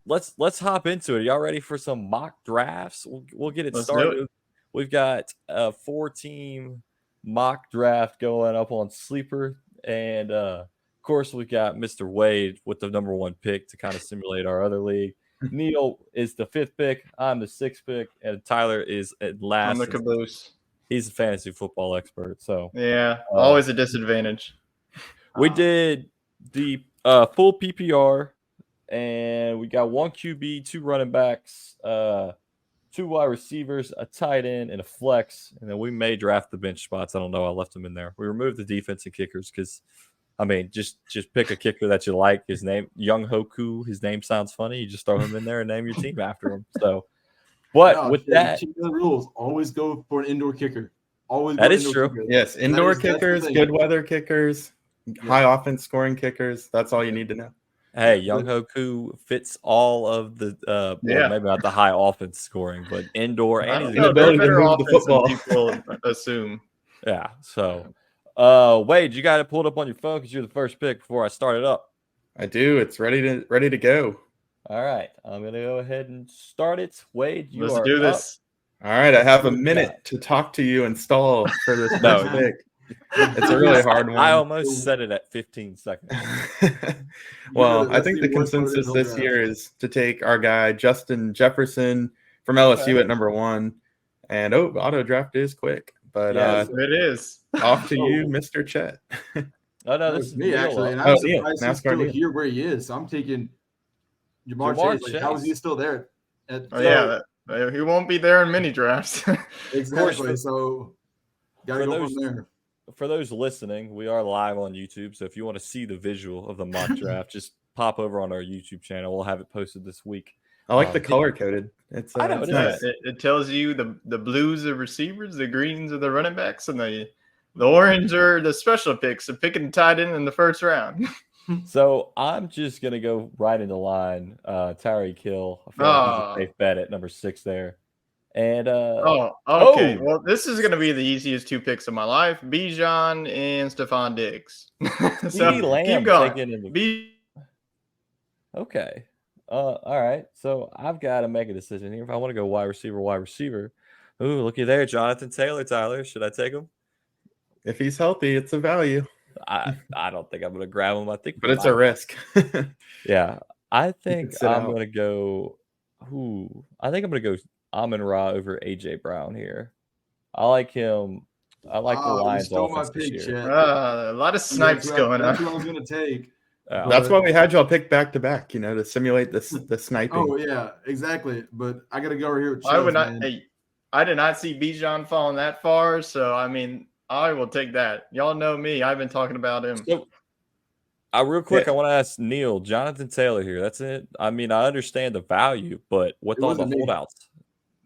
let's hop into it. Y'all ready for some mock drafts? We'll get it Let's do it. started. We've got a 4-team mock draft going up on Sleeper, and of course we've got Mr. Wade with the number 1 pick to kind of simulate our other league. Neil is the 5th pick. I'm the 6th pick, and Tyler is at I'm last. the caboose. He's a fantasy football expert, so Yeah, always a disadvantage. we did the full PPR, and we got 1 QB, 2 running backs, 2 wide receivers, a tight end, and a flex. And then we may draft the bench spots. I don't know. I left them in there. We removed the defense and kickers because, I mean, just pick a kicker that you like. His name, Young Hoku. His name sounds funny. You just throw him in there and name your team after him. So, but with that, the rules always go for an indoor kicker. Always. That is true. Kicker. Yes, indoor kickers, good weather kickers, high offense scoring kickers. That's all you need to know. hey, Young Hoku fits all of the well, maybe not the high offense scoring, but indoor and he's they're ability to better move the offense than football. people assume. Yeah. So, Wade, you got it pulled up on your phone because you're the first pick before I start it up. I do. It's ready to go. All right, I'm gonna go ahead and start it. Wade, Let's do this. All right, I have a minute to talk to you and stall for this first pick. It's a really hard one. I almost said it at 15 seconds. Well, I think the consensus this year is to take our guy Justin Jefferson from LSU at number 1. And auto draft is quick, but it is. Off to you, Mr. Chet. Oh no, this is me actually, and I'm surprised he's still here where he is. So I'm taking Jamar Chase. Like, how is he still there? He won't be there in many drafts. Exactly. So gotta go from there. For those listening, we are live on YouTube. So if you want to see the visual of the mock draft, just pop over on our YouTube channel. We'll have it posted this week. I like the color coded. It's nice. It tells you the blues are receivers, the greens are the running backs, and the orange are the special picks. So picking tight end in the first round. So I'm just gonna go right into line. Tyreek Hill. I feel like he's a safe bet at number 6 there. And okay. Well, this is going to be the easiest 2 picks of my life: Bijan and Stephon Diggs. So keep going. Okay. All right. So I've got to make a decision here. If I want to go wide receiver. Ooh, looky there, Jonathan Taylor. Tyler, should I take him? If he's healthy, it's a value. I don't think I'm going to grab him. But it's a risk. Yeah, I think I'm going to go. I think I'm going to go Amon-Ra over AJ Brown here. I like him. I like the Lions offense this year. A lot of snipes going on. That's what I was going to take. That's why we had y'all pick back to back, to simulate the sniping. Oh yeah, exactly. But I got to go over here with Chubbs, I would not. Hey, I did not see Bijan falling that far, so I mean, I will take that. Y'all know me. I've been talking about him. So, real quick, I want to ask Neil, Jonathan Taylor here. That's it. I mean, I understand the value, but with all the holdouts.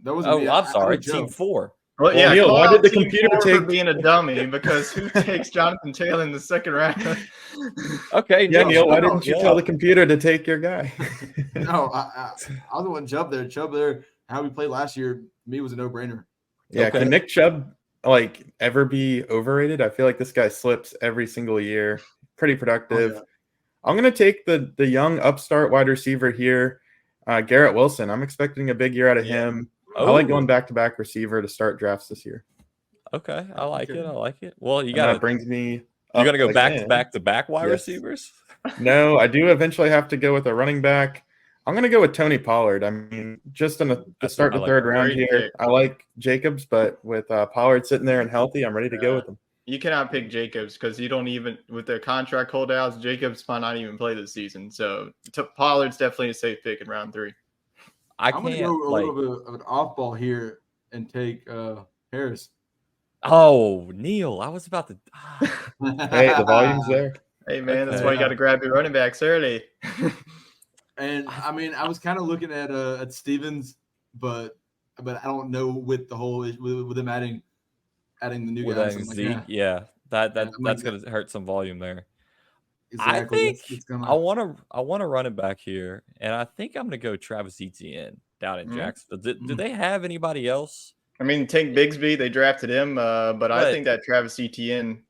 That was I'm sorry, Team 4. Well, yeah. Neil, why did the computer take being a dummy? Because who takes Jonathan Taylor in the second round? Okay, Neil, why didn't you tell the computer to take your guy? No, I was the one Chubb there. Chubb there, how we played last year, me was a no-brainer. Yeah, can Nick Chubb ever be overrated? I feel like this guy slips every single year. Pretty productive. Oh, yeah. I'm gonna take the young upstart wide receiver here, Garrett Wilson. I'm expecting a big year out of him. I like going back-to-back receiver to start drafts this year. Okay, I like it. Well, that brings me. You're gonna go back-to-back wide receivers? No, I do eventually have to go with a running back. I'm gonna go with Tony Pollard. I mean, just in the start the third round here. I like Jacobs, but with Pollard sitting there and healthy, I'm ready to go with him. You cannot pick Jacobs because you don't even with their contract holdouts. Jacobs might not even play this season. So Pollard's definitely a safe pick in round 3. I'm going to go a little bit of an off ball here and take Harris. Oh, Neil, I was about to. Hey, the volume's there. Hey, man, that's why you got to grab your running backs early. And I mean, I was kind of looking at Stevens, but I don't know with the whole with them adding the new guys. That's going to hurt some volume there. Exactly. I think I want to run it back here, and I think I'm going to go Travis Etienne down in Jacksonville. Do they have anybody else I mean, Tank Bigsby, they drafted him, but I think that Travis Etienne,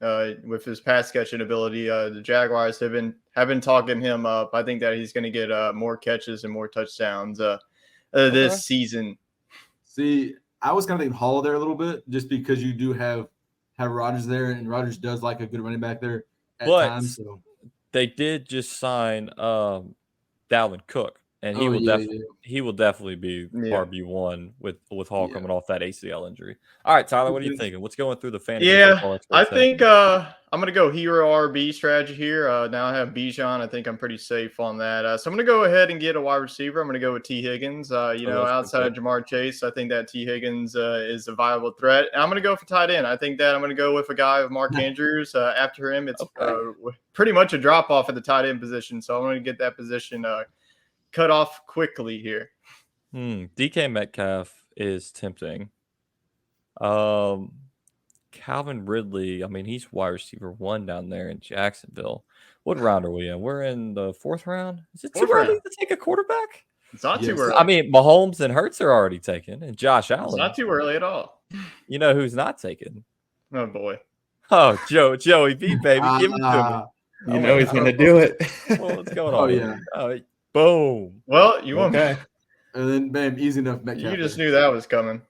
with his pass catching ability, the Jaguars have been talking him up. I think that he's going to get more catches and more touchdowns this season. See, I was kind of thinking Hall there a little bit, just because you do have Rodgers there, and Rodgers does like a good running back there at times. So they did just sign Dalvin Cook. And he will definitely be RB1 with Hall coming off that ACL injury. All right, Tyler, what are you thinking? What's going through the fantasy football I think I'm going to go hero RB strategy here. Now I have Bijan. I think I'm pretty safe on that. So I'm going to go ahead and get a wide receiver. I'm going to go with T. Higgins. Outside of Jamar Chase, I think that T. Higgins is a viable threat. And I'm going to go for tight end. I think that I'm going to go with a guy of Mark Andrews. After him, it's pretty much a drop-off at the tight end position. So I'm going to get that position cut off quickly here. DK Metcalf is tempting. Calvin Ridley, I mean, he's wide receiver 1 down there in Jacksonville. What round are we in? We're in the 4th round. Is it too early to take a quarterback? It's not too early. I mean, Mahomes and Hurts are already taken, and Josh Allen. It's not too early at all. You know who's not taken? Oh boy. Oh, Joey B, baby, give it to me. You know he's gonna do it. Well, what's going on? Oh yeah. Boom. Well, you want me. And then, bam, easy enough. Metcalf you just knew that was coming.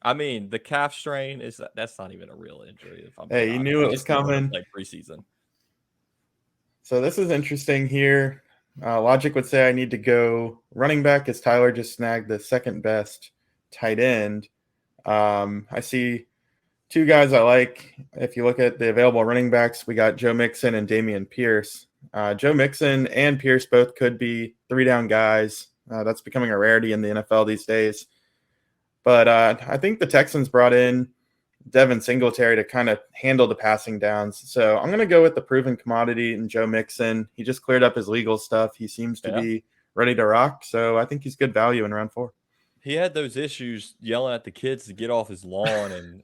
I mean, the calf strain that's not even a real injury. You knew it was coming. Like preseason. So this is interesting here. Logic would say I need to go running back, as Tyler just snagged the second best tight end. I see 2 guys I like. If you look at the available running backs, we got Joe Mixon and Dameon Pierce. Joe Mixon and Pierce both could be 3-down guys. That's becoming a rarity in the NFL these days. But I think the Texans brought in Devin Singletary to kind of handle the passing downs. So I'm going to go with the proven commodity in Joe Mixon. He just cleared up his legal stuff. He seems to be ready to rock. So I think he's good value in round 4. He had those issues yelling at the kids to get off his lawn and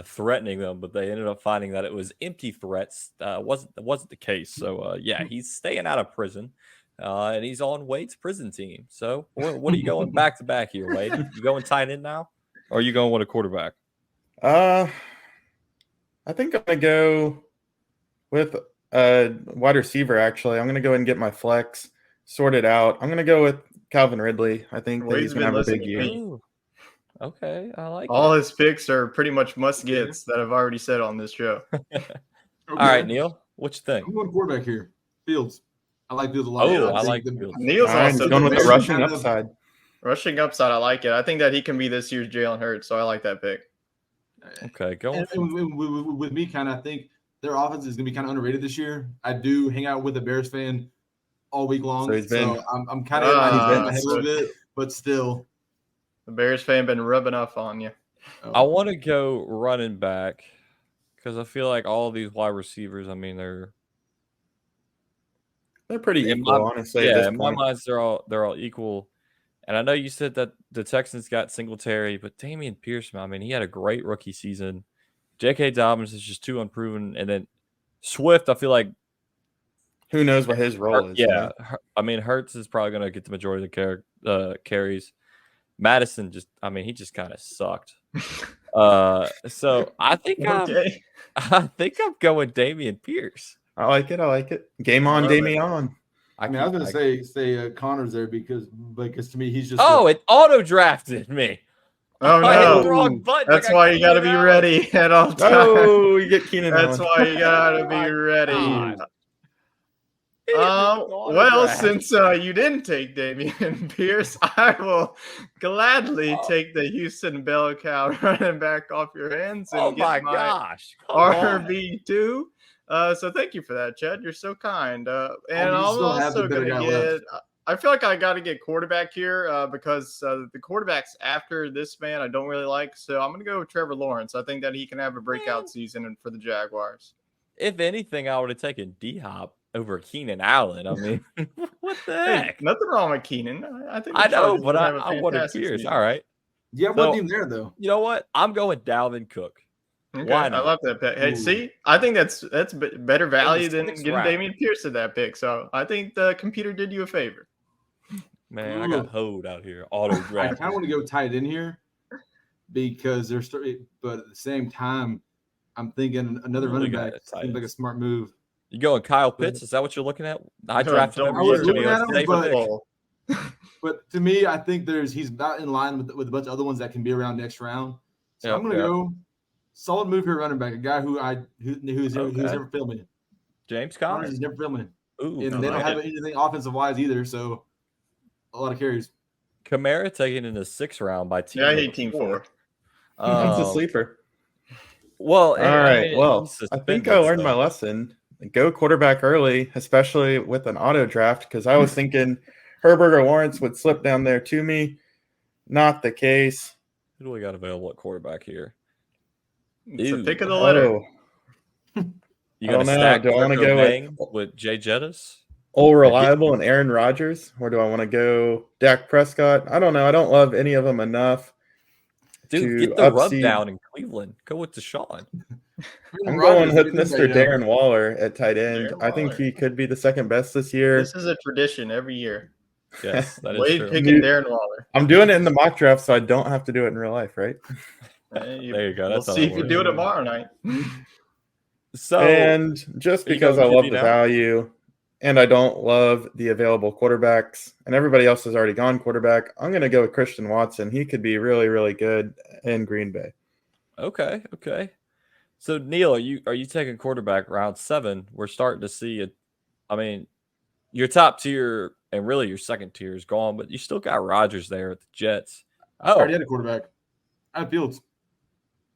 threatening them, but they ended up finding that it was empty threats. Wasn't the case. So he's staying out of prison, and he's on Wade's prison team. So what are you going back to back here, Wade? You going tight end now, or are you going with a quarterback? I think I'm gonna go with a wide receiver. Actually, I'm gonna go ahead and get my flex sorted out. I'm gonna go with Calvin Ridley. I think that he's going to have a big year. Okay, I like all his picks are pretty much must-gets that I've already said on this show. All right, Neil, what you think? I'm going quarterback here. Fields. I like Fields a lot. I like Fields. Neil's also going with the rushing upside. Rushing upside, I like it. I think that he can be this year's Jalen Hurts, so I like that pick. Okay, go on. With me, kind of, I think their offense is going to be kind of underrated this year. I do hang out with a Bears fan all week long, so I'm kind of in my head a little bit, but still. The Bears fan been rubbing off on you. I want to go running back because I feel like all of these wide receivers, I mean, they're pretty equal, honestly. Yeah, in my mind, they're all equal. And I know you said that the Texans got Singletary, but Dameon Pierce, I mean, he had a great rookie season. J.K. Dobbins is just too unproven, and then Swift, I feel like. Who knows what his role is? Yeah, I mean, Hurts is probably going to get the majority of the carries. Madison he just kind of sucked. So I think I'm going Dameon Pierce. I like it. Game on, Dameon. I was going to say Connor's there because to me he's just. It auto drafted me. Oh no! Wrong button. That's why you got to be ready at all times. Oh, you get Keenan. That's why you got to be ready. Since you didn't take Dameon Pierce, I will gladly take the Houston Bell Cow running back off your hands and get my RB2. So thank you for that, Chad. You're so kind. And I'm also going to get – I feel like I got to get quarterback here because the quarterbacks after this man I don't really like. So I'm going to go with Trevor Lawrence. I think that he can have a breakout season for the Jaguars. If anything, I would have taken D-Hop over Keenan Allen. I mean, what the heck? Nothing wrong with Keenan. I know, but I wanted Pierce. All right. Yeah, one team there though. You know what? I'm going Dalvin Cook. Okay, why not? I love that pick. Hey, see, I think that's better value than getting Dameon Pierce at that pick. So I think the computer did you a favor. Man, I got hoed out here. Auto draft. I kind of want to go tight in here, because they're but at the same time, I'm thinking another running back seems like a smart move. You going Kyle Pitts? Is that what you're looking at? I drafted him. I was looking at him, but to me, I think he's not in line with a bunch of other ones that can be around next round. So I'm going to go solid move here, running back, a guy who's never failed me. James Conner. He's never failed me. Ooh, and they don't have anything offensive wise either, so a lot of carries. Kamara taken in the 6th round by team. Yeah, I hate team 4. That's a sleeper. Well, all right. I think I learned my lesson. Go quarterback early, especially with an auto draft, because I was thinking Herbert or Lawrence would slip down there to me. Not the case. Who do we got available at quarterback here? It's a pick of the litter. You got to stack. Do I want to go with Jay Jettis? Old Reliable and Aaron Rodgers? Or do I want to go Dak Prescott? I don't know. I don't love any of them enough. Dude, get the rub down in Cleveland. Go with Deshaun. I'm going with Mr. Darren Waller at tight end. I think he could be the second best this year. This is a tradition every year. Yes, that is true. Picking Darren Waller. I'm doing it in the mock draft, so I don't have to do it in real life, right? There you go. We'll see if you do it tomorrow night. And just because I love the value and I don't love the available quarterbacks, and everybody else has already gone quarterback, I'm going to go with Christian Watson. He could be really, really good in Green Bay. Okay. So Neil, are you taking quarterback round 7? We're starting to see it. I mean, your top tier and really your second tier is gone, but you still got Rodgers there at the Jets. I already had a quarterback. I had Fields.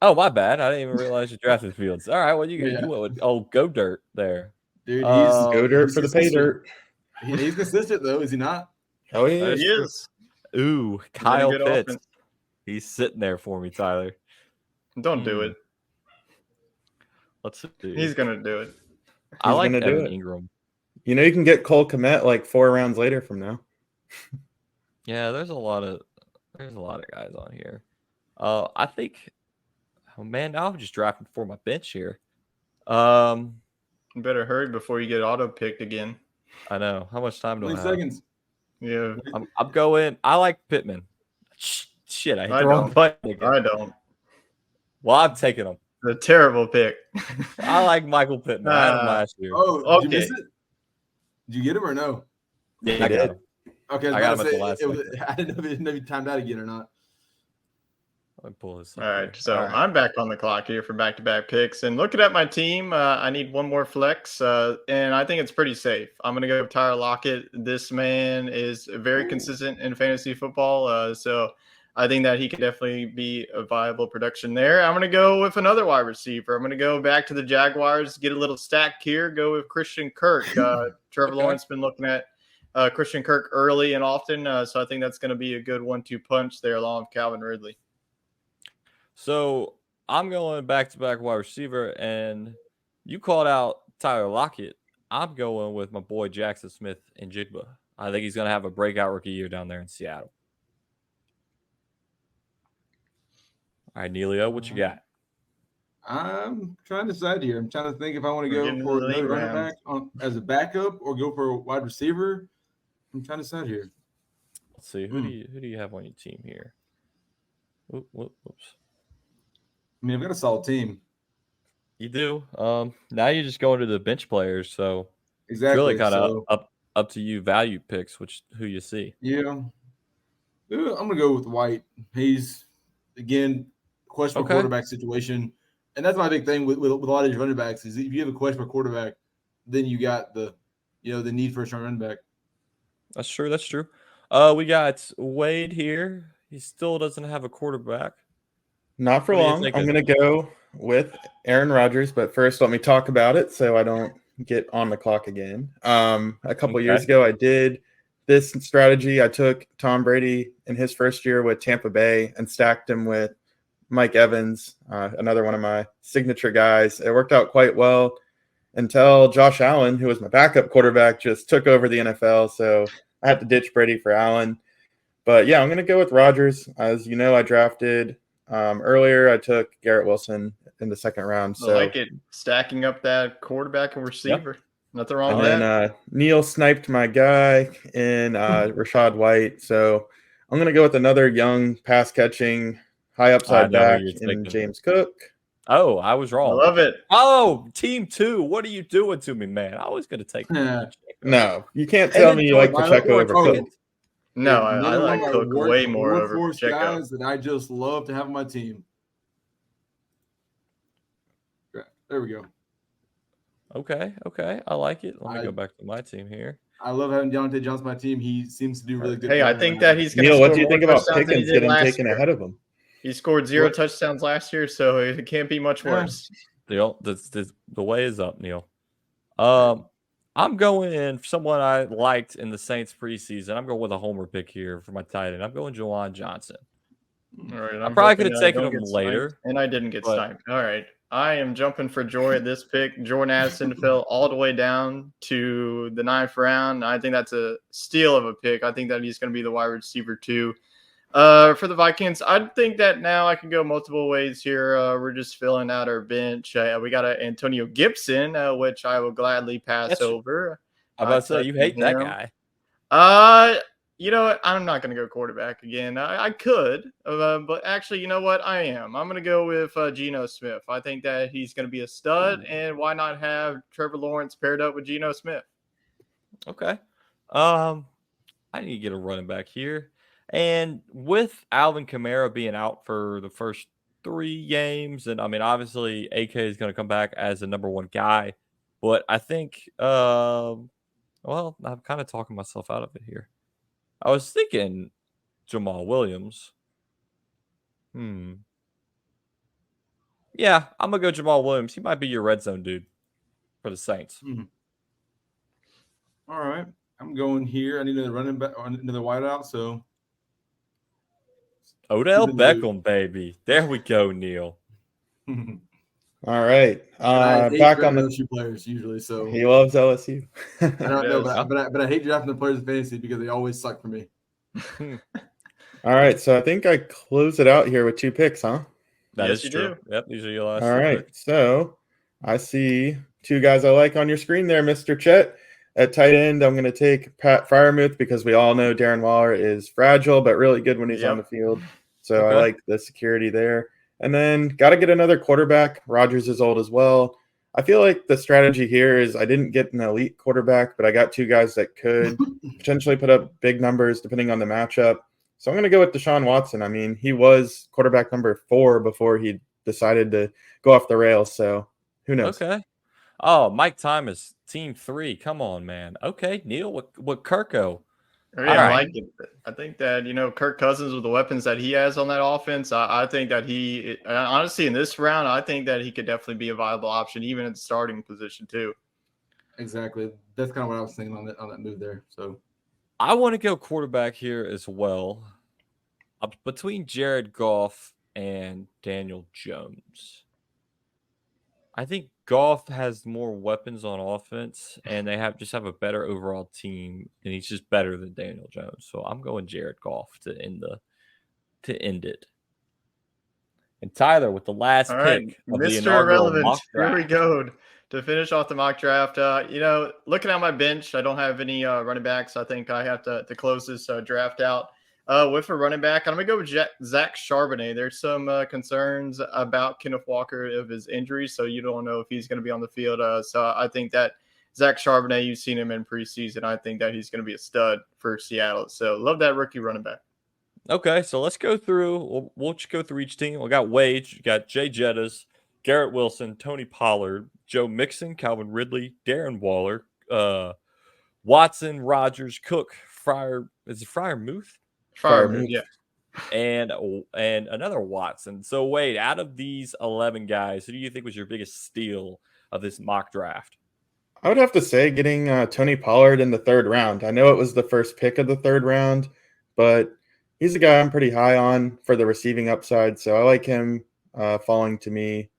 Oh, my bad. I didn't even realize you drafted Fields. All right, well, you went with Go Dirt there. Dude, he's Go Dirt for the pay dirt. He's consistent, though, is he not? Oh, yeah. He is. Ooh, Kyle Pitts. Offense. He's sitting there for me, Tyler. Don't do it. Let's see. He's going to do it. I like Evan Ingram. You know, you can get Cole Kmet like 4 rounds later from now. Yeah, there's a lot of guys on here. I think, now I'm just drafting for my bench here. You better hurry before you get auto picked again. I know. How much time do I have? 20 seconds. Yeah. I'm going. I like Pittman. Shit, I hit the wrong button again. I don't. Well, I'm taking him. A terrible pick. I like Michael Pittman. I had him last year. Oh, okay. Did you miss it? Did you get him or no? Yeah, I got him. Okay, I got him at the last one. I didn't know if you timed out again or not. Let me pull this up. All right, so I'm back on the clock here for back-to-back picks. And looking at my team, I need one more flex, and I think it's pretty safe. I'm going to go with Tyler Lockett. This man is very consistent in fantasy football, so I think that he could definitely be a viable production there. I'm going to go with another wide receiver. I'm going to go back to the Jaguars, get a little stack here, go with Christian Kirk. Trevor Lawrence been looking at Christian Kirk early and often, so I think that's going to be a good 1-2 punch there along with Calvin Ridley. So I'm going back-to-back wide receiver, and you called out Tyler Lockett. I'm going with my boy Jackson Smith and Jigba. I think he's going to have a breakout rookie year down there in Seattle. All right, Neilio, what you got? I'm trying to decide here. I'm trying to think if I want to go for another running back as a backup or go for a wide receiver. I'm trying to decide here. Let's see. Who do you have on your team here? Oops. I mean, I've got a solid team. You do. Now you're just going to the bench players, so exactly. It's really kind of up to you value picks, who you see. Yeah. I'm gonna go with White. He's again questionable quarterback situation, and that's my big thing with a lot of these running backs is if you have a questionable quarterback, then you got the need for a strong running back. That's true. We got Wade here. He still doesn't have a quarterback. Not for long. I'm going to go with Aaron Rodgers, but first let me talk about it so I don't get on the clock again. A couple years ago, I did this strategy. I took Tom Brady in his first year with Tampa Bay and stacked him with Mike Evans, another one of my signature guys. It worked out quite well until Josh Allen, who was my backup quarterback, just took over the NFL. So I had to ditch Brady for Allen. But yeah, I'm going to go with Rodgers. As you know, I drafted earlier. I took Garrett Wilson in the second round. So I like it. Stacking up that quarterback and receiver. Yep. Nothing wrong with that. And Neil sniped my guy in Rashad White. So I'm going to go with another young pass catching, high upside back you're in thinking. James Cook. Oh, I was wrong. I love it. Oh, team 2. What are you doing to me, man? I was going to take No, you can't tell me you like Pacheco over Cook. No, I like Cook way more over Pacheco. Guys that I just love to have on my team. There we go. Okay. I like it. Let me go back to my team here. I love having Deontay Johnson on my team. He seems to do really good. Hey, I think that he's going to Neil, score what do you think more about touchdowns than he Pickens did getting last taken year. ahead of him? He scored 0 touchdowns last year, so it can't be much worse. The way is up, Neil. I'm going in someone I liked in the Saints preseason. I'm going with a homer pick here for my tight end. I'm going Juwan Johnson. All right, I probably could have taken him later. And I didn't get sniped. All right. I am jumping for joy at this pick. Jordan Addison fell all the way down to the 9th round. I think that's a steal of a pick. I think that he's going to be the wide receiver 2. For the Vikings, I think that now I can go multiple ways here. We're just filling out our bench. We got Antonio Gibson, which I will gladly pass over. I'm about to say, you hate that guy. You know what? I'm not going to go quarterback again. I could, but actually, you know what? I am. I'm going to go with Geno Smith. I think that he's going to be a stud, and why not have Trevor Lawrence paired up with Geno Smith? Okay. I need to get a running back here. And with Alvin Kamara being out for the first 3 games, and I mean, obviously, AK is going to come back as the number 1 guy, but I think, I'm kind of talking myself out of it here. I was thinking Jamal Williams. Yeah, I'm going to go Jamal Williams. He might be your red zone dude for the Saints. All right. I'm going here. I need another running back, another wideout, so. Odell Beckham, baby. There we go, Neil. All right. Back on the LSU players usually, so he loves LSU. I don't know, but I hate drafting the players in fantasy because they always suck for me. All right, so I think I close it out here with 2 picks, huh? That is true. Yep, these are your last. All right, so I see 2 guys I like on your screen there, Mr. Chet. At tight end, I'm going to take Pat Freiermuth because we all know Darren Waller is fragile but really good when he's on the field. So I like the security there. And then got to get another quarterback. Rodgers is old as well. I feel like the strategy here is I didn't get an elite quarterback, but I got 2 guys that could potentially put up big numbers depending on the matchup. So I'm going to go with Deshaun Watson. I mean, he was quarterback number 4 before he decided to go off the rails. So who knows? Okay. Oh, Mike Thomas, team 3. Come on, man. Okay, Neil, what Kirko? I like it. I think that, Kirk Cousins with the weapons that he has on that offense, I think that honestly, in this round, I think that he could definitely be a viable option, even at the starting position, too. Exactly. That's kind of what I was thinking on that move there. So I want to go quarterback here as well. Between Jared Goff and Daniel Jones. I think Goff has more weapons on offense, and they just have a better overall team, and he's just better than Daniel Jones. So I'm going Jared Goff to end it. And Tyler with the last pick of the inaugural mock draft. Here we go to finish off the mock draft. Looking at my bench, I don't have any running backs. I think I have to close this draft out. With a running back, I'm going to go with Zach Charbonnet. There's some concerns about Kenneth Walker of his injury, so you don't know if he's going to be on the field. So I think that Zach Charbonnet, you've seen him in preseason. I think that he's going to be a stud for Seattle. So love that rookie running back. Okay, so let's go through. We'll just go through each team. We got Wade, you got Jay Jettas, Garrett Wilson, Tony Pollard, Joe Mixon, Calvin Ridley, Darren Waller, Watson, Rodgers, Cook, Freiermuth? Freiermuth, yeah. And another Watson. So, Wade, out of these 11 guys, who do you think was your biggest steal of this mock draft? I would have to say getting Tony Pollard in the 3rd round. I know it was the first pick of the 3rd round, but he's a guy I'm pretty high on for the receiving upside. So I like him falling to me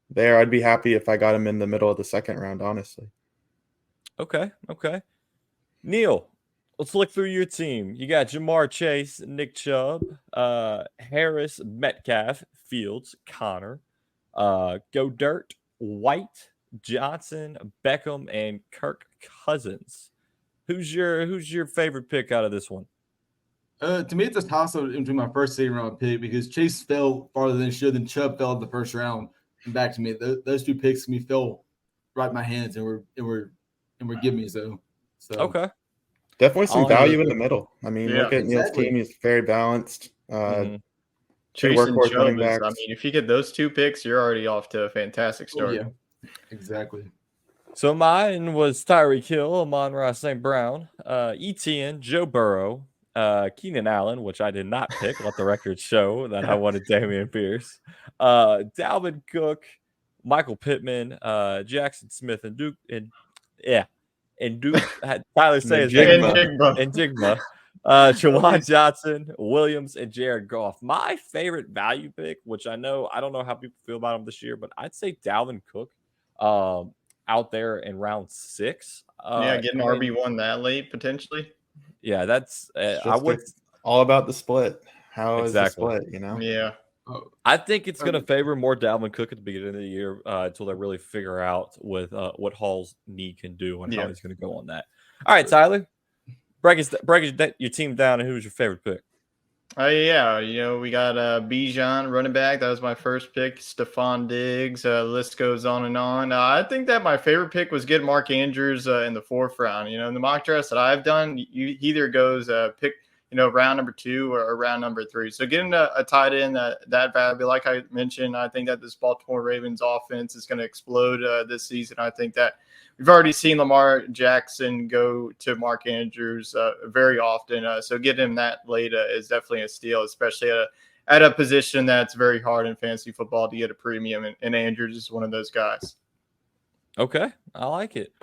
there. I'd be happy if I got him in the middle of the 2nd round, honestly. Okay. Neil, let's look through your team. You got Jamar Chase, Nick Chubb, Harris, Metcalf, Fields, Connor, Godert, White, Johnson, Beckham, and Kirk Cousins. Who's your favorite pick out of this one? To me, it's a toss-up between my first second-round pick because Chase fell farther than he should, and Chubb fell in the first round. And back to me, those two picks to me fell right in my hands and were giving me so. Okay. Definitely some value in the middle. I mean, look at Neil's team; he's very balanced. Chase and Chubb is, I mean, if you get those two picks, you're already off to a fantastic start. Yeah, exactly. So mine was Tyreek Hill, Amon-Ra St. Brown, Etienne, Joe Burrow, Keenan Allen, which I did not pick. Let the record show that I wanted Dameon Pierce, Dalvin Cook, Michael Pittman, Jackson Smith, and Duke, and Duke had Tyler say his name, and Jigma. Jawan Johnson, Williams, and Jared Goff. My favorite value pick, which I don't know how people feel about him this year, but I'd say Dalvin Cook out there in round 6. Getting RB1 that late potentially. Yeah, that's all about the split. How is the split, Yeah. I think it's going to favor more Dalvin Cook at the beginning of the year until they really figure out with what Hall's knee can do and how he's going to go on that. All right, Tyler. Break your team down, and who's your favorite pick? We got Bijan, running back. That was my first pick. Stephon Diggs. List goes on and on. I think that my favorite pick was getting Mark Andrews in the 4th round. In the mock drafts that I've done, he either goes pick round number 2 or round number 3. So getting a tight end that value, like I mentioned, I think that this Baltimore Ravens offense is going to explode this season. I think that we've already seen Lamar Jackson go to Mark Andrews very often. So getting him that late is definitely a steal, especially at a position that's very hard in fantasy football to get a premium. And Andrews is one of those guys. Okay, I like it.